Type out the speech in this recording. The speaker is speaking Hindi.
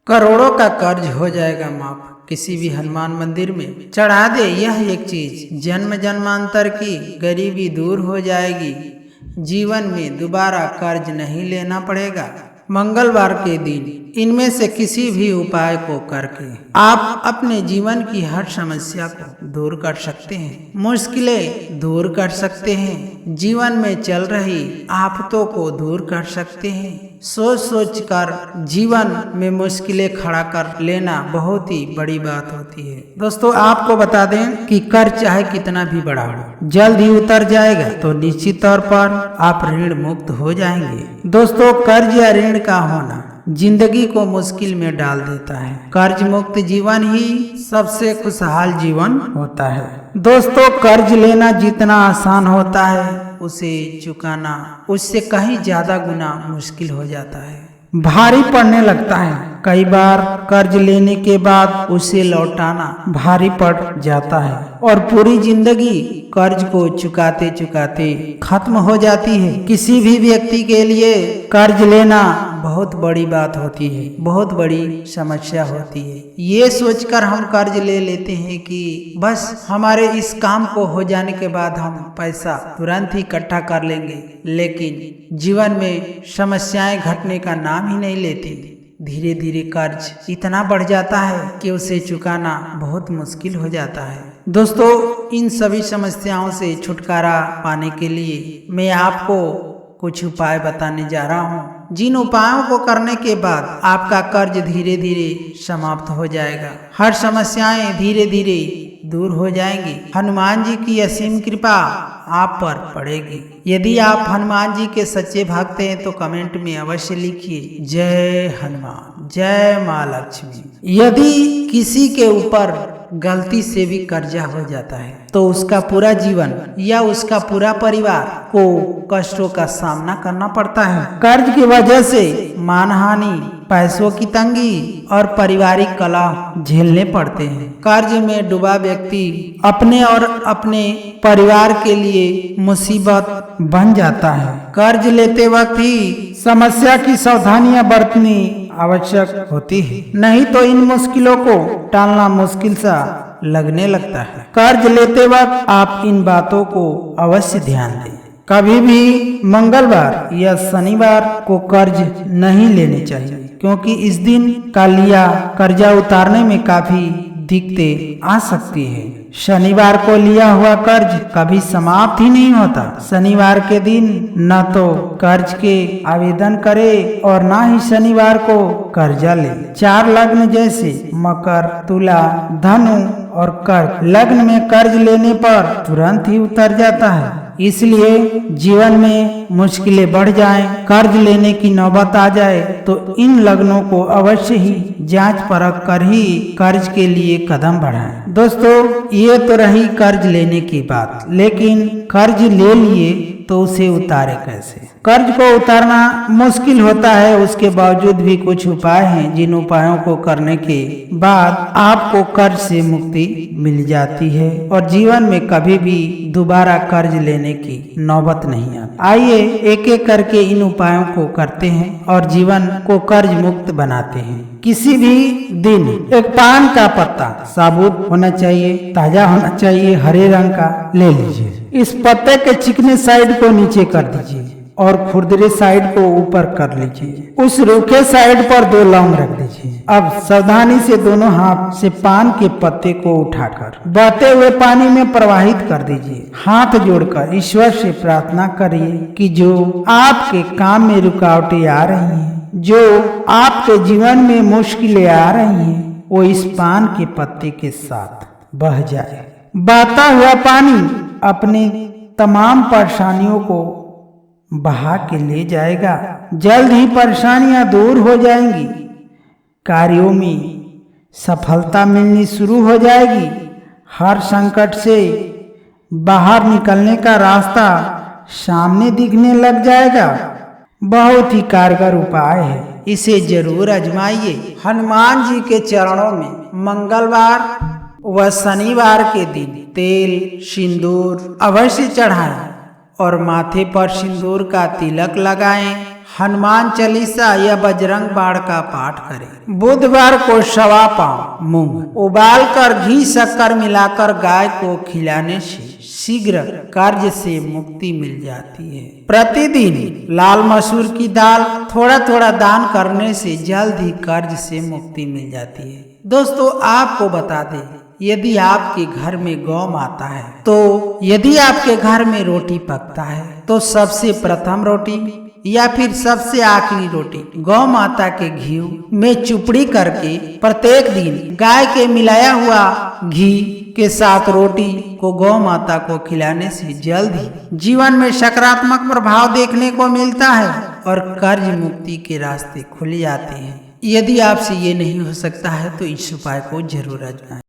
करोड़ों का कर्ज हो जाएगा माफ किसी भी हनुमान मंदिर में चढ़ा दे यह एक चीज, जन्म जन्मांतर की गरीबी दूर हो जाएगी। जीवन में दोबारा कर्ज नहीं लेना पड़ेगा। मंगलवार के दिन इनमें से किसी भी उपाय को करके आप अपने जीवन की हर समस्या को दूर कर सकते हैं, मुश्किलें दूर कर सकते हैं, जीवन में चल रही आफतों को दूर कर सकते हैं। सोच सोच कर जीवन में मुश्किलें खड़ा कर लेना बहुत ही बड़ी बात होती है। दोस्तों आपको बता दें कि कर्ज चाहे कितना भी बड़ा हो जल्द ही उतर जाएगा, तो निश्चित तौर पर आप ऋण मुक्त हो जाएंगे। दोस्तों कर्ज या ऋण का होना जिंदगी को मुश्किल में डाल देता है। कर्ज मुक्त जीवन ही सबसे खुशहाल जीवन होता है। दोस्तों कर्ज लेना जितना आसान होता है उसे चुकाना उससे कहीं ज्यादा गुना मुश्किल हो जाता है, भारी पड़ने लगता है। कई बार कर्ज लेने के बाद उसे लौटाना भारी पड़ जाता है और पूरी जिंदगी कर्ज को चुकाते चुकाते खत्म हो जाती है। किसी भी व्यक्ति के लिए कर्ज लेना बहुत बड़ी बात होती है, बहुत बड़ी समस्या होती है। ये सोचकर हम कर्ज ले लेते हैं कि बस हमारे इस काम को हो जाने के बाद हम पैसा तुरंत ही इकट्ठा कर लेंगे, लेकिन जीवन में समस्याएं घटने का नाम ही नहीं लेती। धीरे धीरे कर्ज इतना बढ़ जाता है कि उसे चुकाना बहुत मुश्किल हो जाता है। दोस्तों इन सभी समस्याओं से छुटकारा पाने के लिए मैं आपको कुछ उपाय बताने जा रहा हूँ, जिन उपायों को करने के बाद आपका कर्ज धीरे धीरे समाप्त हो जाएगा, हर समस्याएं धीरे धीरे दूर हो जाएंगी। हनुमान जी की असीम कृपा आप पर पड़ेगी। यदि आप हनुमान जी के सच्चे भक्त हैं तो कमेंट में अवश्य लिखिए जय हनुमान, जय माँ लक्ष्मी। यदि किसी के ऊपर गलती से भी कर्जा हो जाता है तो उसका पूरा जीवन या उसका पूरा परिवार को कष्टों का सामना करना पड़ता है। कर्ज की वजह से मानहानि, पैसों की तंगी और पारिवारिक कलह झेलने पड़ते हैं। कर्ज में डूबा व्यक्ति अपने और अपने परिवार के लिए मुसीबत बन जाता है। कर्ज लेते वक्त ही समस्या की सावधानियां बरतनी आवश्यक होती है, नहीं तो इन मुश्किलों को टालना मुश्किल सा लगने लगता है। कर्ज लेते वक्त आप इन बातों को अवश्य ध्यान दें। कभी भी मंगलवार या शनिवार को कर्ज नहीं लेने चाहिए, क्योंकि इस दिन का लिया कर्जा उतारने में काफी दिक्कतें आ सकती है। शनिवार को लिया हुआ कर्ज कभी समाप्त ही नहीं होता। शनिवार के दिन न तो कर्ज के आवेदन करे और न ही शनिवार को कर्जा ले। 4 लग्न जैसे मकर, तुला, धनु और कर्क लग्न में कर्ज लेने पर तुरंत ही उतर जाता है। इसलिए जीवन में मुश्किलें बढ़ जाएं, कर्ज लेने की नौबत आ जाए तो इन लग्नों को अवश्य ही जांच परख कर ही कर्ज के लिए कदम बढ़ाएं। दोस्तों ये तो रही कर्ज लेने की बात, लेकिन कर्ज ले लिए तो उसे उतारे कैसे? कर्ज को उतारना मुश्किल होता है, उसके बावजूद भी कुछ उपाय हैं जिन उपायों को करने के बाद आपको कर्ज से मुक्ति मिल जाती है और जीवन में कभी भी दोबारा कर्ज लेने की नौबत नहीं आती। आइए एक एक करके इन उपायों को करते हैं और जीवन को कर्ज मुक्त बनाते हैं। किसी भी दिन एक पान का पत्ता साबुत होना चाहिए, ताजा होना चाहिए, हरे रंग का ले लीजिए। इस पत्ते के चिकने साइड को नीचे कर दीजिए और खुरदरे साइड को ऊपर कर लीजिए। उस रूखे साइड पर 2 लौंग रख दीजिए। अब सावधानी से दोनों हाथ से पान के पत्ते को उठाकर बहते हुए पानी में प्रवाहित कर दीजिए। हाथ जोड़कर ईश्वर से प्रार्थना करिए कि जो आपके काम में रुकावटें आ रही हैं, जो आपके जीवन में मुश्किलें आ रही हैं, वो इस पान के पत्ते के साथ बह जाए। बहता हुआ पानी अपने तमाम परेशानियों को बहा के ले जाएगा। जल्द ही परेशानियां दूर हो जाएंगी, कार्यों में सफलता मिलनी शुरू हो जाएगी, हर संकट से बाहर निकलने का रास्ता सामने दिखने लग जाएगा। बहुत ही कारगर उपाय है, इसे जरूर आजमाइए। हनुमान जी के चरणों में मंगलवार व शनिवार के दिन तेल सिंदूर अवश्य चढ़ाएं और माथे पर सिंदूर का तिलक लगाएं। हनुमान चालीसा या बजरंग बाण का पाठ करें। बुधवार को 1.25 पाव मूंग उबालकर घी शक्कर मिलाकर गाय को खिलाने से शीघ्र कर्ज से मुक्ति मिल जाती है। प्रतिदिन लाल मसूर की दाल थोड़ा थोड़ा दान करने से जल्द ही कर्ज से मुक्ति मिल जाती है। दोस्तों आपको बता दें, यदि आपके घर में गौ माता है तो यदि आपके घर में रोटी पकता है तो सबसे प्रथम रोटी या फिर सबसे आखिरी रोटी गौ माता के घी में चुपड़ी करके प्रत्येक दिन गाय के मिलाया हुआ घी के साथ रोटी को गौ माता को खिलाने से जल्द ही जीवन में सकारात्मक प्रभाव देखने को मिलता है और कर्ज मुक्ति के रास्ते खुल जाते हैं। यदि आपसे ये नहीं हो सकता है तो इस उपाय को जरूर आजमाएं।